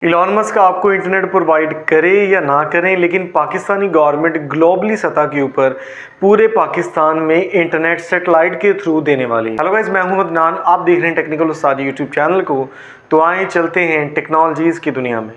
Elon Musk आपको internet provide करे या ना करें, लेकिन पाकिस्तानी गवर्नमेंट ग्लोबली सतह के ऊपर पूरे पाकिस्तान में इंटरनेट सैटेलाइट के थ्रू देने वाली है। हेलो गाइस, मैं हूं अदनान, आप देख रहे हैं टेक्निकल उस्ताद यूट्यूब चैनल को। तो आए चलते हैं टेक्नोलॉजीज़ की दुनिया में।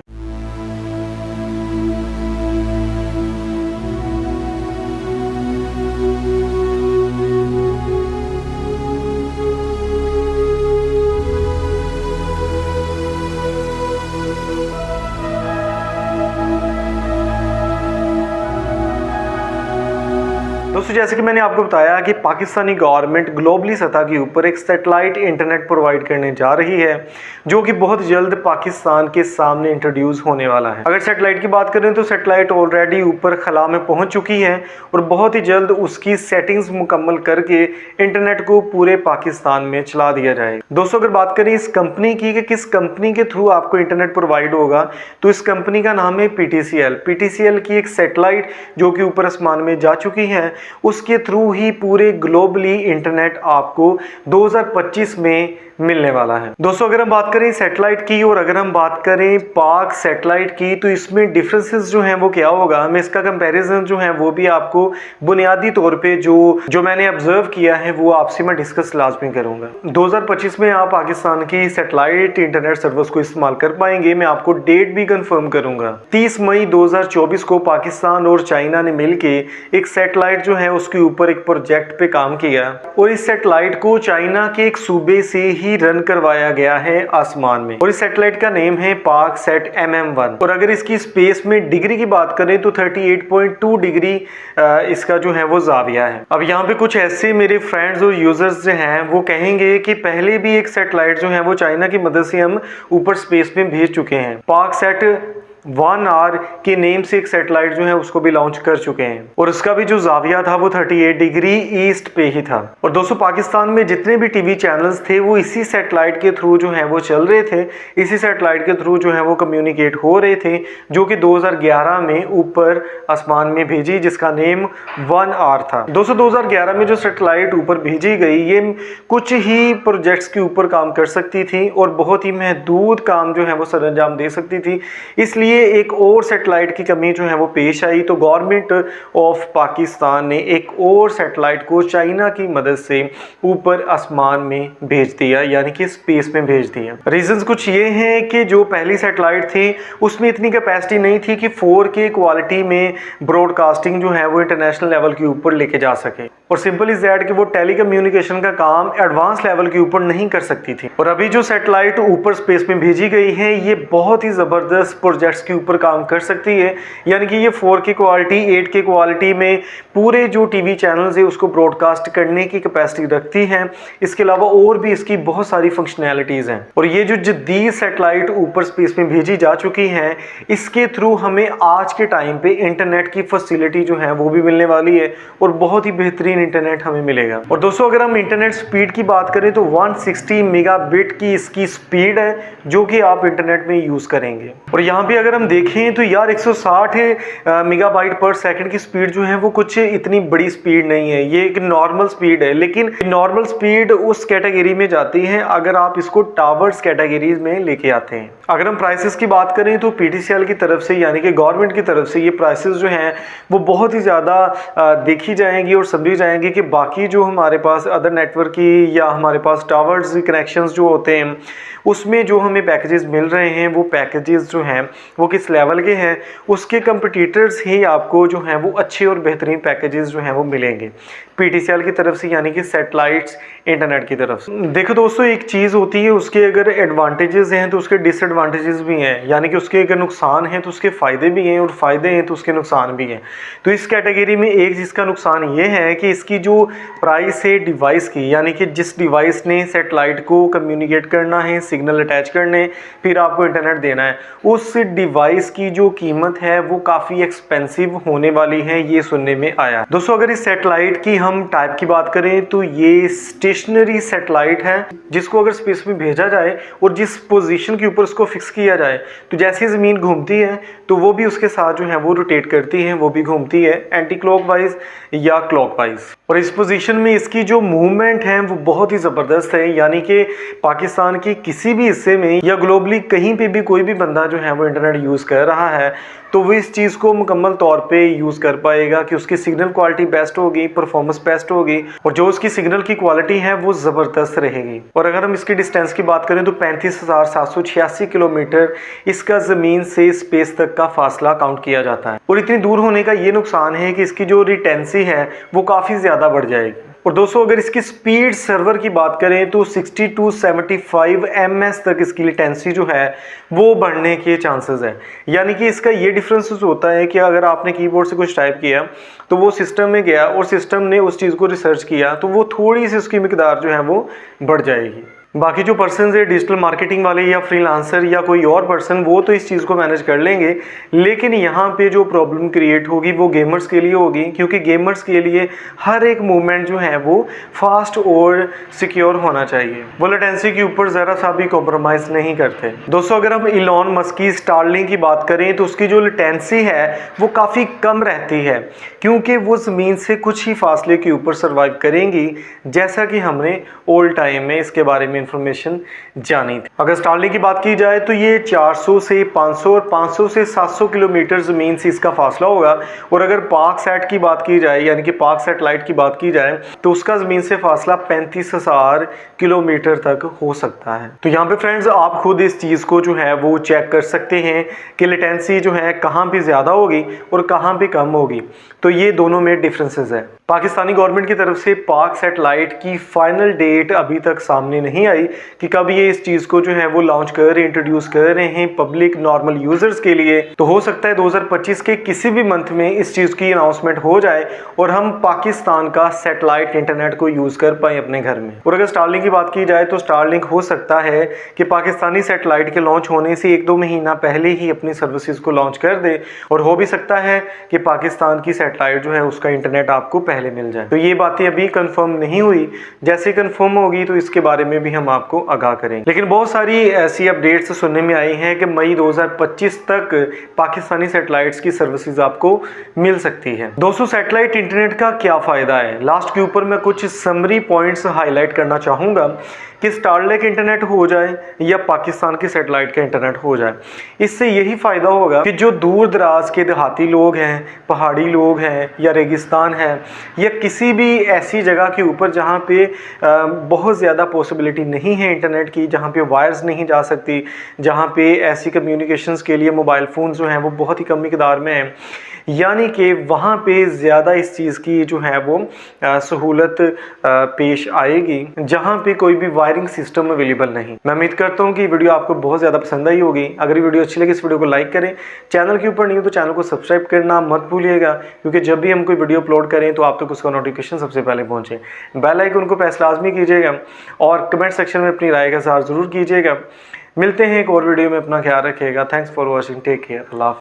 दोस्तों, जैसे कि मैंने आपको बताया कि पाकिस्तानी गवर्नमेंट ग्लोबली सतह के ऊपर एक सैटेलाइट इंटरनेट प्रोवाइड करने जा रही है, जो कि बहुत जल्द पाकिस्तान के सामने इंट्रोड्यूस होने वाला है। अगर सैटेलाइट की बात करें तो सैटेलाइट ऑलरेडी ऊपर खला में पहुंच चुकी है और बहुत ही जल्द उसकी सेटिंग्स मुकम्मल करके इंटरनेट को पूरे पाकिस्तान में चला दिया जाएगा। दोस्तों, अगर बात करें इस कंपनी की कि किस कंपनी के थ्रू आपको इंटरनेट प्रोवाइड होगा, तो इस कंपनी का नाम है पीटीसीएल की एक सैटेलाइट जो कि ऊपर आसमान में जा चुकी है, उसके थ्रू ही पूरे ग्लोबली इंटरनेट आपको 2025 में मिलने वाला है। दोस्तों, अगर हम बात करें सैटेलाइट की और अगर हम बात करें पाक सैटेलाइट की, तो इसमें डिफरेंसेस जो हैं वो क्या होगा, मैं इसका कंपैरिजन जो है वो भी आपको बुनियादी तौर पे जो मैंने ऑब्जर्व किया है वो आपसे मैं डिस्कस लाजमी करूंगा। 2025 में आप पाकिस्तान की सैटेलाइट इंटरनेट सर्विस को इस्तेमाल कर पाएंगे। मैं आपको डेट भी कंफर्म करूंगा। 30 मई 2024 को पाकिस्तान और चाइना ने मिलके एक सैटेलाइट जो है उसके ऊपर एक प्रोजेक्ट पे काम किया और इस सैटेलाइट को चाइना के एक सूबे से ही रन करवाया गया है आसमान में, और इस सैटेलाइट का नेम है पाक सेट MM1। और अगर इसकी स्पेस में डिग्री की बात करें तो 38.2 डिग्री इसका जो है वो जाविया है। अब यहाँ पे कुछ ऐसे मेरे फ्रेंड्स और यूजर्स जो हैं वो कहेंगे कि पहले भी एक सैटेलाइट जो है वो चाइना की मदद से हम ऊपर स्पेस में भेज चुके हैं। पाक सेट 1R के नेम से एक सैटेलाइट जो है उसको भी लॉन्च कर चुके हैं और उसका भी जो जाविया था वो 38 डिग्री ईस्ट पे ही था। और दोस्तों, पाकिस्तान में जितने भी टीवी चैनल्स थे वो इसी सैटेलाइट के थ्रू जो है वो चल रहे थे, इसी सैटेलाइट के थ्रू जो है वो कम्युनिकेट हो रहे थे, जो कि 2011 में ऊपर आसमान में भेजी, जिसका नेम 1R था। दोस्तों, 2011 में जो सैटेलाइट ऊपर भेजी गई ये कुछ ही प्रोजेक्ट्स के ऊपर काम कर सकती थी और बहुत ही महदूद काम जो है वो सरअंजाम दे सकती थी, इसलिए एक और सैटेलाइट की कमी जो है वो पेश आई। तो गवर्नमेंट ऑफ पाकिस्तान ने एक और सैटेलाइट को चाइना की मदद से ऊपर आसमान में भेज दिया, यानी कि स्पेस में भेज दिया। रीजंस कुछ ये हैं कि जो पहली सैटेलाइट थी उसमें इतनी कैपेसिटी नहीं थी कि 4K क्वालिटी में ब्रॉडकास्टिंग जो है वो इंटरनेशनल लेवल के ऊपर लेके जा सके, और सिंपल इज दैट कि वो टेलीकम्युनिकेशन का काम एडवांस लेवल के ऊपर नहीं कर सकती थी। और अभी जो सैटेलाइट ऊपर स्पेस में भेजी गई है ये बहुत ही जबरदस्त प्रोजेक्ट्स के ऊपर काम कर सकती है, यानी कि ये 4K क्वालिटी 8K क्वालिटी में पूरे जो टीवी चैनल्स है उसको ब्रॉडकास्ट करने की कैपेसिटी रखती है। इसके अलावा और भी इसकी बहुत सारी फंक्शनैलिटीज हैं। और ये जो जदीद सैटेलाइट ऊपर स्पेस में भेजी जा चुकी है, इसके थ्रू हमें आज के टाइम पे इंटरनेट की फैसिलिटी जो है वो भी मिलने वाली है और बहुत ही बेहतरीन इंटरनेट हमें मिलेगा। और दोस्तों, अगर हम इंटरनेट स्पीड की बात करें तो 160 मेगाबिट की इसकी स्पीड है जो कि आप इंटरनेट में यूज करेंगे। और यहाँ पे अगर हम देखें तो यार 160 मेगाबाइट पर सेकंड की स्पीड जो है वो कुछ इतनी बड़ी स्पीड नहीं है, ये एक नॉर्मल स्पीड है। लेकिन नॉर्मल स्पीड उस कैटेगरी में जाती है अगर आप इसको टावर्स कैटेगरीज में लेके आते हैं। अगर हम प्राइसेस की बात करें तो पीटीसीएल की तरफ से, यानी कि गवर्नमेंट की तरफ से, ये प्राइसेस जो हैं वो बहुत ही ज़्यादा देखी जाएंगी और समझी जाएंगी कि बाकी जो हमारे पास अदर नेटवर्क की या हमारे पास टावर्स कनेक्शंस जो होते हैं उसमें जो हमें पैकेजेस मिल रहे हैं वो पैकेजेस जो हैं वो किस लेवल के हैं, उसके कंपटीटर्स ही आपको जो हैं वो अच्छे और बेहतरीन पैकेजेस जो हैं वो मिलेंगे पीटीसीएल की तरफ से, यानी कि सैटेलाइट्स इंटरनेट की तरफ से। देखो दोस्तों, एक चीज़ होती है उसके अगर एडवांटेजेस हैं तो उसके डिसएडवांटेजेस भी हैं, यानी कि उसके अगर नुकसान हैं तो उसके फ़ायदे भी हैं और फ़ायदे हैं तो उसके नुकसान भी हैं। तो इस कैटेगरी में एक जिसका नुकसान ये है कि इसकी जो प्राइस है डिवाइस की, यानी कि जिस डिवाइस ने सैटेलाइट को कम्युनिकेट करना है, सिग्नल अटैच करने, फिर आपको इंटरनेट देना है, उस डिवाइस की जो कीमत है वो काफ़ी एक्सपेंसिव होने वाली है, ये सुनने में आया। दोस्तों, अगर इस सैटेलाइट की हम टाइप की बात करें तो ये स्टेशनरी सैटेलाइट है, जिसको अगर स्पेस में भेजा जाए और जिस पोजीशन के ऊपर उसको फिक्स किया जाए तो जैसे ही ज़मीन घूमती है तो वो भी उसके साथ जो है वो रोटेट करती है, वो भी घूमती है एंटी क्लॉकवाइज या क्लॉकवाइज। और इस पोजीशन में इसकी जो मूवमेंट है वो बहुत ही ज़बरदस्त है, यानी कि पाकिस्तान के किसी भी हिस्से में या ग्लोबली कहीं पे भी कोई भी बंदा जो है वो इंटरनेट यूज़ कर रहा है तो वो इस चीज़ को मुकम्मल तौर पे यूज़ कर पाएगा कि उसकी सिग्नल क्वालिटी बेस्ट होगी, परफॉर्मेंस बेस्ट होगी और जो उसकी सिग्नल की क्वालिटी है वो ज़बरदस्त रहेगी। और अगर हम इसकी डिस्टेंस की बात करें तो 35,786 किलोमीटर इसका ज़मीन से स्पेस तक का फासला काउंट किया जाता है। और इतनी दूर होने का ये नुकसान है कि इसकी जो रिटेंसी है वो काफ़ी ज़्यादा बढ़ जाएगी। और दोस्तों अगर इसकी स्पीड सर्वर की बात करें तो 60 to 75 ms तक इसकी लेटेंसी जो है वो बढ़ने के चांसेस है। यानी कि इसका ये डिफरेंस होता है कि अगर आपने कीबोर्ड से कुछ टाइप किया तो वो सिस्टम में गया और सिस्टम ने उस चीज़ को रिसर्च किया तो वो थोड़ी सी उसकी मिकदार जो है वो बढ़ जाएगी। बाकी जो पर्सन है डिजिटल मार्केटिंग वाले या फ्रीलांसर या कोई और पर्सन वो तो इस चीज़ को मैनेज कर लेंगे, लेकिन यहाँ पे जो प्रॉब्लम क्रिएट होगी वो गेमर्स के लिए होगी, क्योंकि गेमर्स के लिए हर एक मूवमेंट जो है वो फास्ट और सिक्योर होना चाहिए। वो लेटेंसी के ऊपर ज़रा सा भी कॉम्प्रोमाइज़ नहीं करते। दोस्तों अगर हम इलॉन मस्क की स्टारलिंक की बात करें तो उसकी जो लेटेंसी है वो काफ़ी कम रहती है, क्योंकि वो ज़मीन से कुछ ही फासले के ऊपर सर्वाइव करेंगी, जैसा कि हमने ओल्ड टाइम में इसके बारे में इंफॉर्मेशन जानी थी। अगर स्टारलिंक की बात की जाए तो ये 400 से 500 और 500 से 700 किलोमीटर ज़मीन से इसका फासला होगा। और अगर पाक सैट की बात की जाए यानी कि पाक सैटेलाइट की बात की जाए तो उसका ज़मीन से फासला 35,000 किलोमीटर तक हो सकता है। तो यहाँ पे फ्रेंड्स आप खुद इस चीज़ को जो है वो चेक कर सकते हैं कि लेटेंसी जो है कहाँ पे ज़्यादा होगी और कहाँ पे कम होगी। तो ये दोनों में डिफरेंसेस है। पाकिस्तानी गवर्नमेंट की तरफ से पाक सैटेलाइट की फाइनल डेट अभी तक सामने नहीं आई कि कब ये इस चीज़ को जो है वो लॉन्च कर रहे हैं, इंट्रोड्यूस कर रहे हैं पब्लिक नॉर्मल यूजर्स के लिए। तो हो सकता है 2025 के किसी भी मंथ में इस चीज़ की अनाउंसमेंट हो जाए और हम पाकिस्तान का सैटेलाइट इंटरनेट को यूज़ कर पाए अपने घर में। और अगर स्टारलिंक की बात की जाए तो स्टारलिंक हो सकता है कि पाकिस्तानी सैटेलाइट के लॉन्च होने से 1-2 महीना पहले ही अपनी सर्विसेज को लॉन्च कर दे, और हो भी सकता है कि पाकिस्तान की सैटेलाइट जो है उसका इंटरनेट आपको पहले मिल जाए। तो ये बातें अभी कंफर्म नहीं हुई, जैसे कंफर्म होगी तो इसके बारे में भी हम आपको आगाह करेंगे। लेकिन बहुत सारी ऐसी अपडेट्स सुनने में आई हैं कि मई 2025 तक पाकिस्तानी सैटेलाइट्स की सर्विसेज आपको मिल सकती है। दोस्तों सैटेलाइट इंटरनेट का क्या फ़ायदा है, लास्ट के ऊपर मैं कुछ समरी पॉइंट्स हाईलाइट करना चाहूँगा कि स्टारलिंक इंटरनेट हो जाए या पाकिस्तान की सैटेलाइट का इंटरनेट हो जाए, इससे यही फ़ायदा होगा कि जो दूर दराज के देहाती लोग हैं, पहाड़ी लोग हैं या रेगिस्तान है या किसी भी ऐसी जगह के ऊपर जहाँ पे बहुत ज़्यादा पॉसिबिलिटी नहीं है इंटरनेट की, जहाँ पे वायर्स नहीं जा सकती, जहाँ पे ऐसी कम्युनिकेशंस के लिए मोबाइल फ़ोन जो हैं वो बहुत ही कम मिकदार में हैं, यानी कि वहाँ पे ज़्यादा इस चीज़ की जो है वो सहूलत पेश आएगी जहाँ पे कोई भी वायरिंग सिस्टम अवेलेबल नहीं। मैं उम्मीद करता हूँ कि वीडियो आपको बहुत ज़्यादा पसंद आई होगी। अगर वीडियो अच्छी लगी इस वीडियो को लाइक करें, चैनल के ऊपर नहीं हो तो चैनल को सब्सक्राइब करना मत भूलिएगा, क्योंकि जब भी हम कोई वीडियो अपलोड करें तो आप तक उसका नोटिफिकेशन सबसे पहले पहुँचे। बेल आइकन को प्रेस लाजमी कीजिएगा और कमेंट सेक्शन में अपनी राय का इज़हार ज़रूर कीजिएगा। मिलते हैं एक और वीडियो में, अपना ख्याल रखिएगा। Thanks for watching, take care, Allah.